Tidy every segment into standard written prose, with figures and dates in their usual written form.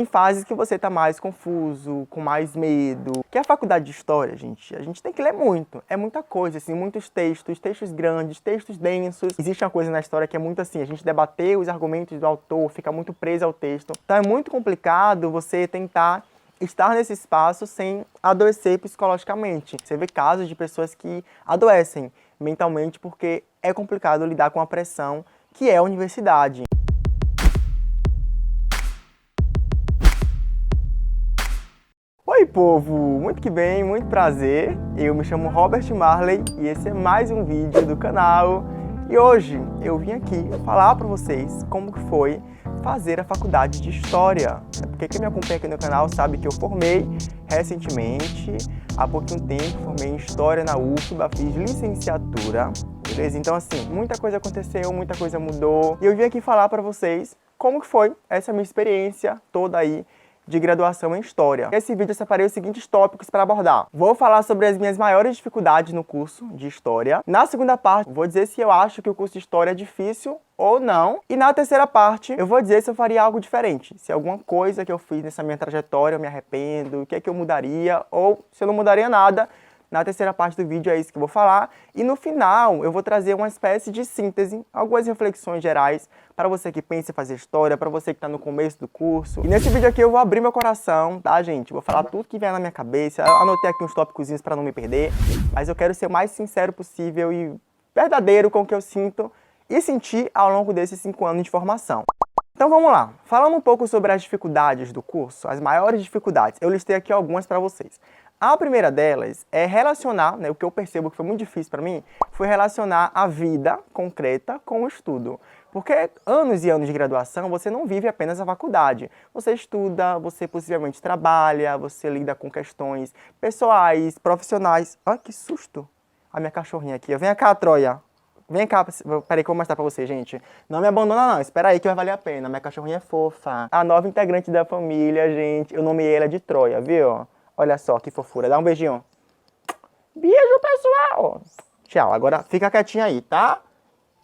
Tem fases que você tá mais confuso, com mais medo. Que a faculdade de História, gente, a gente tem que ler muito. É muita coisa, assim, muitos textos, textos grandes, textos densos. Existe uma coisa na história que é muito assim, a gente debater os argumentos do autor, fica muito preso ao texto. Então é muito complicado você tentar estar nesse espaço sem adoecer psicologicamente. Você vê casos de pessoas que adoecem mentalmente porque é complicado lidar com a pressão que é a universidade. Oi, povo! Muito que bem, muito prazer. Eu me chamo Robert Marley e esse é mais um vídeo do canal. E hoje eu vim aqui falar para vocês como que foi fazer a faculdade de História. Porque quem me acompanha aqui no canal sabe que eu formei recentemente, há pouquinho tempo, formei em História na UFBA, fiz licenciatura, beleza? Então assim, muita coisa aconteceu, muita coisa mudou. E eu vim aqui falar para vocês como que foi essa minha experiência toda aí de graduação em História. Nesse vídeo eu separei os seguintes tópicos para abordar. Vou falar sobre as minhas maiores dificuldades no curso de História. Na segunda parte, vou dizer se eu acho que o curso de História é difícil ou não. E na terceira parte, eu vou dizer se eu faria algo diferente. Se alguma coisa que eu fiz nessa minha trajetória eu me arrependo, o que é que eu mudaria, ou se eu não mudaria nada. Na terceira parte do vídeo é isso que eu vou falar. E no final eu vou trazer uma espécie de síntese, algumas reflexões gerais para você que pensa em fazer História, para você que está no começo do curso. E nesse vídeo aqui eu vou abrir meu coração, tá, gente? Vou falar tudo que vier na minha cabeça. Eu anotei aqui uns tópicozinhos para não me perder. Mas eu quero ser o mais sincero possível e verdadeiro com o que eu sinto e senti ao longo desses 5 anos de formação. Então vamos lá. Falando um pouco sobre as dificuldades do curso, as maiores dificuldades, eu listei aqui algumas para vocês. A primeira delas é relacionar, né, o que eu percebo que foi muito difícil para mim, foi relacionar a vida concreta com o estudo. Porque anos e anos de graduação, você não vive apenas a faculdade. Você estuda, você possivelmente trabalha, você lida com questões pessoais, profissionais. Ai, que susto! A minha cachorrinha aqui. Vem cá, Troia. Vem cá, peraí que eu vou mostrar pra você, gente. Não me abandona não, espera aí que vai valer a pena. Minha cachorrinha é fofa. A nova integrante da família, gente. Eu nomeei ela de Troia, viu? Olha só que fofura. Dá um beijinho. Beijo, pessoal. Tchau. Agora fica quietinha aí, tá?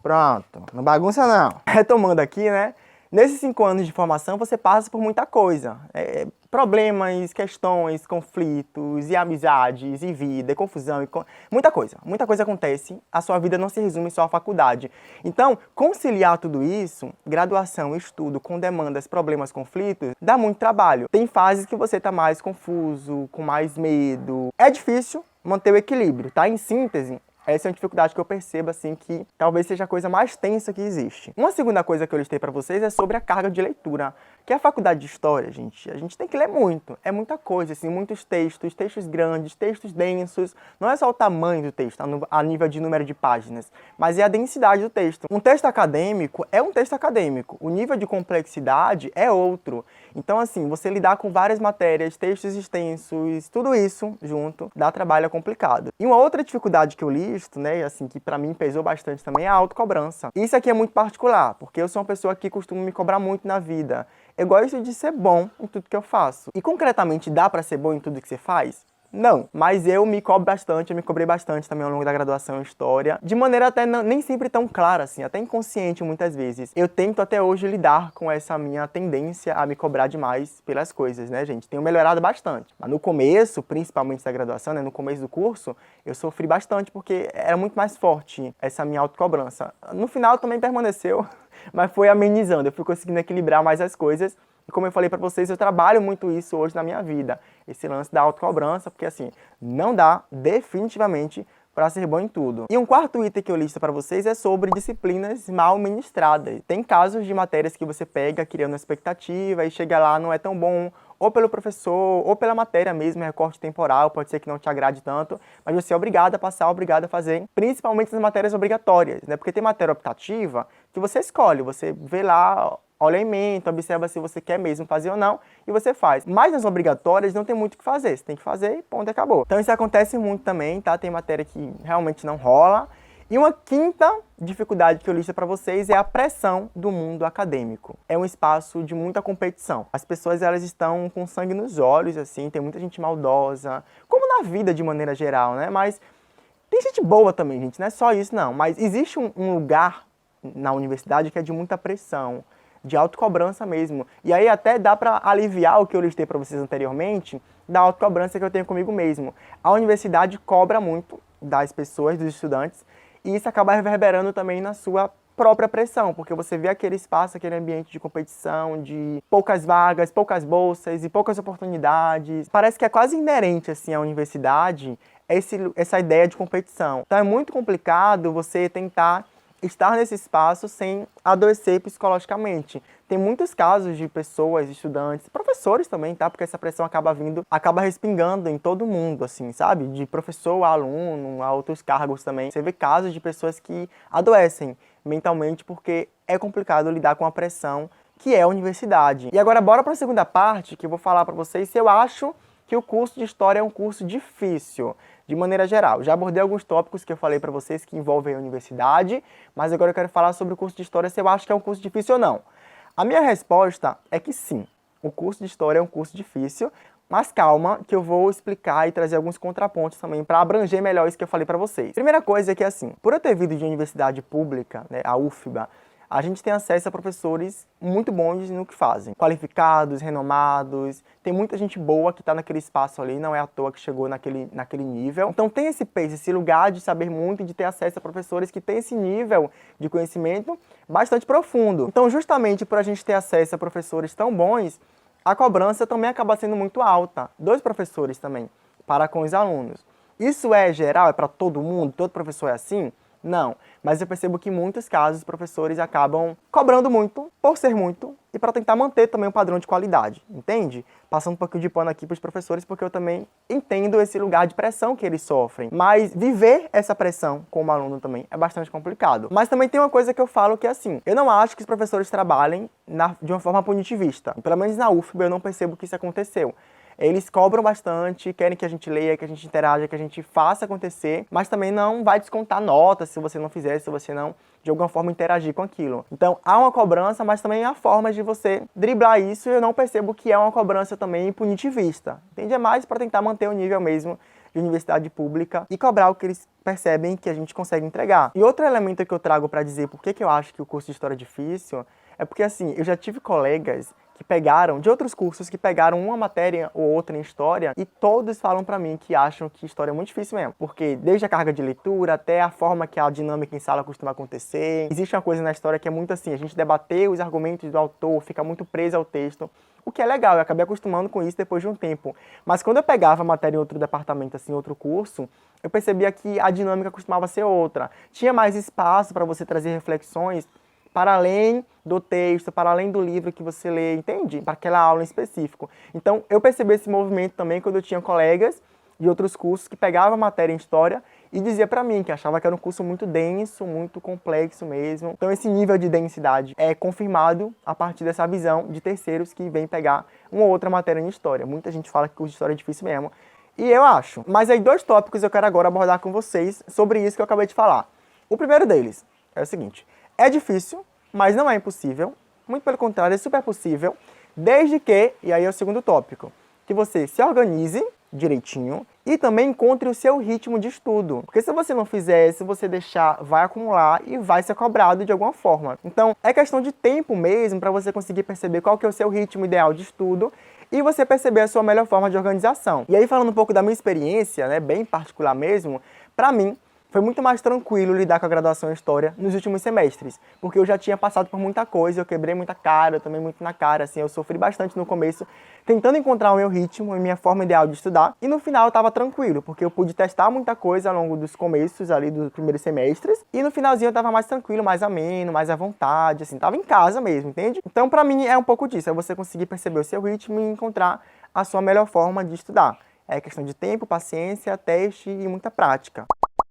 Pronto. Não bagunça, não. Retomando aqui, né? Nesses 5 anos de formação, você passa por muita coisa. Problemas, questões, conflitos, e amizades, e vida, e confusão, muita coisa. Muita coisa acontece. A sua vida não se resume só à faculdade. Então, conciliar tudo isso, graduação, estudo, com demandas, problemas, conflitos, dá muito trabalho. Tem fases que você tá mais confuso, com mais medo. É difícil manter o equilíbrio, tá? Em síntese, essa é uma dificuldade que eu percebo, assim, que talvez seja a coisa mais tensa que existe. Uma segunda coisa que eu listei para vocês é sobre a carga de leitura. Que a faculdade de História, gente, a gente tem que ler muito. É muita coisa, assim, muitos textos, textos grandes, textos densos. Não é só o tamanho do texto, a nível de número de páginas, mas é a densidade do texto. Um texto acadêmico é um texto acadêmico. O nível de complexidade é outro. Então, assim, você lidar com várias matérias, textos extensos, tudo isso junto, dá trabalho, é complicado. E uma outra dificuldade que eu listo, né, assim, que pra mim pesou bastante também, é a autocobrança. Isso aqui é muito particular, porque eu sou uma pessoa que costuma me cobrar muito na vida. Eu gosto de ser bom em tudo que eu faço. E concretamente, dá pra ser bom em tudo que você faz? Não, mas eu me cobro bastante, eu me cobrei bastante também ao longo da graduação em História, de maneira até nem sempre tão clara assim, até inconsciente muitas vezes. Eu tento até hoje lidar com essa minha tendência a me cobrar demais pelas coisas, né, gente? Tenho melhorado bastante. Mas no começo, principalmente da graduação, né, no começo do curso, eu sofri bastante porque era muito mais forte essa minha autocobrança. No final também permaneceu, mas foi amenizando, eu fui conseguindo equilibrar mais as coisas. E como eu falei pra vocês, eu trabalho muito isso hoje na minha vida. Esse lance da autocobrança, porque assim, não dá definitivamente para ser bom em tudo. E um quarto item que eu listo para vocês é sobre disciplinas mal ministradas. Tem casos de matérias que você pega criando expectativa e chega lá, não é tão bom, ou pelo professor, ou pela matéria mesmo, recorte temporal, pode ser que não te agrade tanto, mas você é obrigado a passar, obrigado a fazer, principalmente nas matérias obrigatórias, né? Porque tem matéria optativa que você escolhe, você vê lá, olha a ementa, observa se você quer mesmo fazer ou não, e você faz. Mas nas obrigatórias não tem muito o que fazer, você tem que fazer e ponto, acabou. Então isso acontece muito também, tá? Tem matéria que realmente não rola. E uma quinta dificuldade que eu listo para vocês é a pressão do mundo acadêmico. É um espaço de muita competição. As pessoas, elas estão com sangue nos olhos, assim, tem muita gente maldosa, como na vida de maneira geral, né? Mas tem gente boa também, gente, não é só isso não. Mas existe um lugar na universidade que é de muita pressão, de autocobrança mesmo. E aí até dá para aliviar o que eu listei para vocês anteriormente, da autocobrança que eu tenho comigo mesmo. A universidade cobra muito das pessoas, dos estudantes, e isso acaba reverberando também na sua própria pressão, porque você vê aquele espaço, aquele ambiente de competição, de poucas vagas, poucas bolsas e poucas oportunidades. Parece que é quase inerente assim à universidade essa ideia de competição. Então é muito complicado você tentar estar nesse espaço sem adoecer psicologicamente. Tem muitos casos de pessoas, estudantes, professores também, tá? Porque essa pressão acaba respingando em todo mundo, assim, sabe? De professor a aluno, a outros cargos também. Você vê casos de pessoas que adoecem mentalmente porque é complicado lidar com a pressão que é a universidade. E agora bora para a segunda parte, que eu vou falar para vocês se eu acho que o curso de História é um curso difícil, de maneira geral. Já abordei alguns tópicos que eu falei para vocês que envolvem a universidade, mas agora eu quero falar sobre o curso de História, se eu acho que é um curso difícil ou não. A minha resposta é que sim, o curso de História é um curso difícil, mas calma que eu vou explicar e trazer alguns contrapontos também para abranger melhor isso que eu falei para vocês. Primeira coisa é que assim, por eu ter vindo de universidade pública, né, a UFBA, a gente tem acesso a professores muito bons no que fazem. Qualificados, renomados, tem muita gente boa que está naquele espaço ali, não é à toa que chegou naquele nível. Então tem esse peso, esse lugar de saber muito e de ter acesso a professores que têm esse nível de conhecimento bastante profundo. Então justamente por a gente ter acesso a professores tão bons, a cobrança também acaba sendo muito alta. 2 professores também, para com os alunos. Isso é geral? É para todo mundo? Todo professor é assim? Não, mas eu percebo que em muitos casos os professores acabam cobrando muito, por ser muito, e para tentar manter também um padrão de qualidade, entende? Passando um pouquinho de pano aqui para os professores, porque eu também entendo esse lugar de pressão que eles sofrem. Mas viver essa pressão como aluno também é bastante complicado. Mas também tem uma coisa que eu falo que é assim, eu não acho que os professores trabalhem de uma forma punitivista. Pelo menos na UFBA eu não percebo que isso aconteceu. Eles cobram bastante, querem que a gente leia, que a gente interaja, que a gente faça acontecer, mas também não vai descontar nota se você não fizer, se você não, de alguma forma, interagir com aquilo. Então, há uma cobrança, mas também há formas de você driblar isso, e eu não percebo que é uma cobrança também punitivista. Entende? É mais para tentar manter o nível mesmo de universidade pública e cobrar o que eles percebem que a gente consegue entregar. E outro elemento que eu trago para dizer por que eu acho que o curso de História é difícil, é porque, assim, eu já tive colegas que pegaram, de outros cursos, que pegaram uma matéria ou outra em História e todos falam pra mim que acham que História é muito difícil mesmo. Porque desde a carga de leitura até a forma que a dinâmica em sala costuma acontecer, existe uma coisa na História que é muito assim, a gente debater os argumentos do autor, fica muito preso ao texto, o que é legal, eu acabei acostumando com isso depois de um tempo. Mas quando eu pegava a matéria em outro departamento, assim, outro curso, eu percebia que a dinâmica costumava ser outra. Tinha mais espaço para você trazer reflexões para além do texto, para além do livro que você lê, entende? Para aquela aula em específico. Então, eu percebi esse movimento também quando eu tinha colegas de outros cursos que pegavam a matéria em História e dizia para mim que achava que era um curso muito denso, muito complexo mesmo. Então, esse nível de densidade é confirmado a partir dessa visão de terceiros que vêm pegar uma ou outra matéria em História. Muita gente fala que o curso de História é difícil mesmo, e eu acho. Mas aí 2 tópicos eu quero agora abordar com vocês sobre isso que eu acabei de falar. O primeiro deles é o seguinte: é difícil, mas não é impossível. Muito pelo contrário, é super possível, desde que, e aí é o segundo tópico, que você se organize direitinho e também encontre o seu ritmo de estudo. Porque se você não fizer, se você deixar, vai acumular e vai ser cobrado de alguma forma. Então, é questão de tempo mesmo para você conseguir perceber qual que é o seu ritmo ideal de estudo e você perceber a sua melhor forma de organização. E aí, falando um pouco da minha experiência, né, bem particular mesmo, para mim, foi muito mais tranquilo lidar com a graduação em História nos últimos semestres, porque eu já tinha passado por muita coisa, eu quebrei muita cara, eu tomei muito na cara, assim, eu sofri bastante no começo, tentando encontrar o meu ritmo e minha forma ideal de estudar, e no final eu tava tranquilo, porque eu pude testar muita coisa ao longo dos começos ali dos primeiros semestres, e no finalzinho eu tava mais tranquilo, mais ameno, mais à vontade, assim, tava em casa mesmo, entende? Então pra mim é um pouco disso, é você conseguir perceber o seu ritmo e encontrar a sua melhor forma de estudar. É questão de tempo, paciência, teste e muita prática.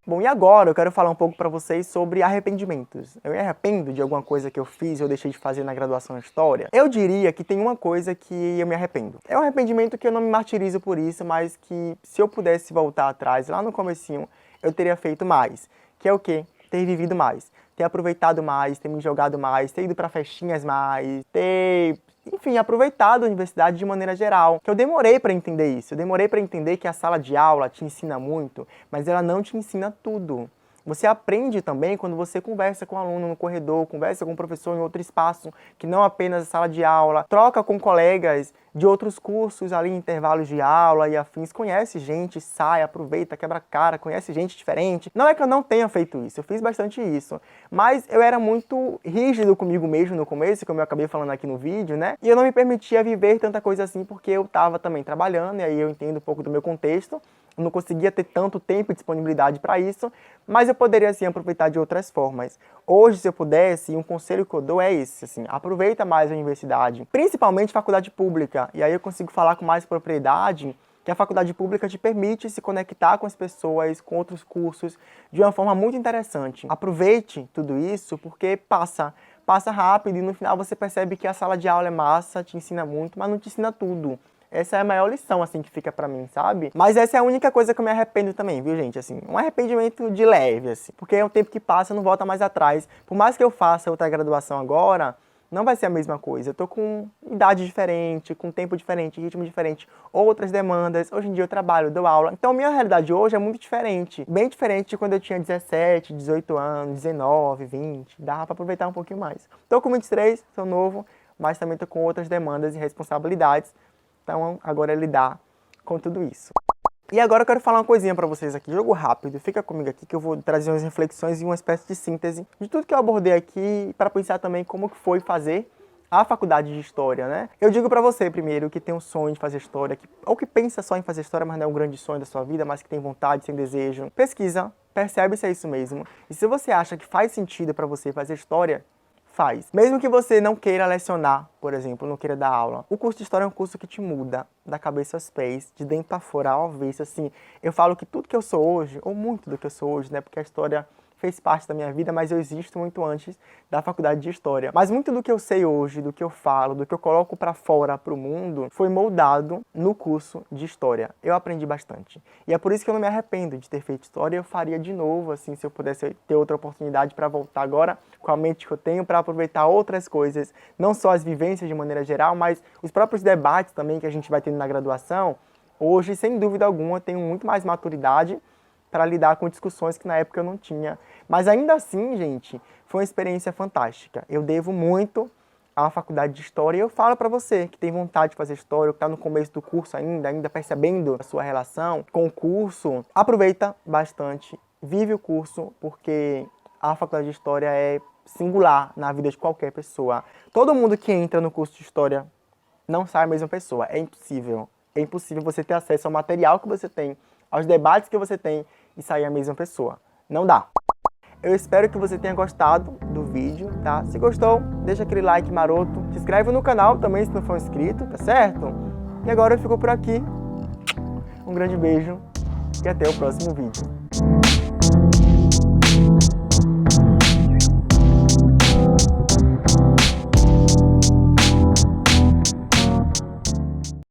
Bom, e agora eu quero falar um pouco para vocês sobre arrependimentos. Eu me arrependo de alguma coisa que eu fiz ou deixei de fazer na graduação em História? Eu diria que tem uma coisa que eu me arrependo. É um arrependimento que eu não me martirizo por isso, mas que se eu pudesse voltar atrás, lá no comecinho, eu teria feito mais. Que é o quê? Ter vivido mais. Ter aproveitado mais, ter me jogado mais, ter ido para festinhas mais, ter... enfim, aproveitado a universidade de maneira geral. Que eu demorei para entender isso. Eu demorei para entender que a sala de aula te ensina muito, mas ela não te ensina tudo. Você aprende também quando você conversa com o aluno no corredor, conversa com o professor em outro espaço, que não apenas a sala de aula, troca com colegas de outros cursos ali em intervalos de aula e afins, conhece gente, sai, aproveita, quebra a cara, conhece gente diferente. Não é que eu não tenha feito isso, eu fiz bastante isso, mas eu era muito rígido comigo mesmo no começo, como eu acabei falando aqui no vídeo, né? E eu não me permitia viver tanta coisa assim porque eu estava também trabalhando, e aí eu entendo um pouco do meu contexto. Eu não conseguia ter tanto tempo e disponibilidade para isso, mas eu poderia sim aproveitar de outras formas. Hoje, se eu pudesse, um conselho que eu dou é esse, assim, aproveita mais a universidade, principalmente faculdade pública, e aí eu consigo falar com mais propriedade que a faculdade pública te permite se conectar com as pessoas, com outros cursos, de uma forma muito interessante. Aproveite tudo isso porque passa rápido e no final você percebe que a sala de aula é massa, te ensina muito, mas não te ensina tudo. Essa é a maior lição, assim, que fica pra mim, sabe? Mas essa é a única coisa que eu me arrependo também, viu, gente? Assim, um arrependimento de leve, assim. Porque é um tempo que passa, não volta mais atrás. Por mais que eu faça outra graduação agora, não vai ser a mesma coisa. Eu tô com idade diferente, com tempo diferente, ritmo diferente, outras demandas. Hoje em dia eu trabalho, dou aula. Então, minha realidade hoje é muito diferente. Bem diferente de quando eu tinha 17, 18 anos, 19, 20. Dava pra aproveitar um pouquinho mais. Tô com 23, sou novo, mas também tô com outras demandas e responsabilidades. Então, agora é lidar com tudo isso. E agora eu quero falar uma coisinha pra vocês aqui, jogo rápido, fica comigo aqui que eu vou trazer umas reflexões e uma espécie de síntese de tudo que eu abordei aqui, para pensar também como que foi fazer a faculdade de História, né? Eu digo pra você, primeiro, que tem um sonho de fazer História, ou que pensa só em fazer História, mas não é um grande sonho da sua vida, mas que tem vontade, tem desejo. Pesquisa, percebe se é isso mesmo. E se você acha que faz sentido pra você fazer História, faz. Mesmo que você não queira lecionar, por exemplo, não queira dar aula. O curso de História é um curso que te muda da cabeça aos pés, de dentro para fora, ao avesso, assim. Eu falo que tudo que eu sou hoje, ou muito do que eu sou hoje, né, porque a História fez parte da minha vida, mas eu existo muito antes da faculdade de História. Mas muito do que eu sei hoje, do que eu falo, do que eu coloco para fora, para o mundo, foi moldado no curso de História. Eu aprendi bastante. E é por isso que eu não me arrependo de ter feito História. Eu faria de novo, assim, se eu pudesse ter outra oportunidade para voltar agora, com a mente que eu tenho, para aproveitar outras coisas, não só as vivências de maneira geral, mas os próprios debates também que a gente vai tendo na graduação. Hoje, sem dúvida alguma, eu tenho muito mais maturidade para lidar com discussões que na época eu não tinha. Mas ainda assim, gente, foi uma experiência fantástica. Eu devo muito à faculdade de História e eu falo para você que tem vontade de fazer História, que está no começo do curso ainda percebendo a sua relação com o curso, aproveita bastante, vive o curso, porque a faculdade de História é singular na vida de qualquer pessoa. Todo mundo que entra no curso de História não sai a mesma pessoa, é impossível. É impossível você ter acesso ao material que você tem, aos debates que você tem e sair a mesma pessoa. Não dá. Eu espero que você tenha gostado do vídeo, tá? Se gostou, deixa aquele like maroto, se inscreve no canal também se não for inscrito, tá certo? E agora eu fico por aqui. Um grande beijo e até o próximo vídeo.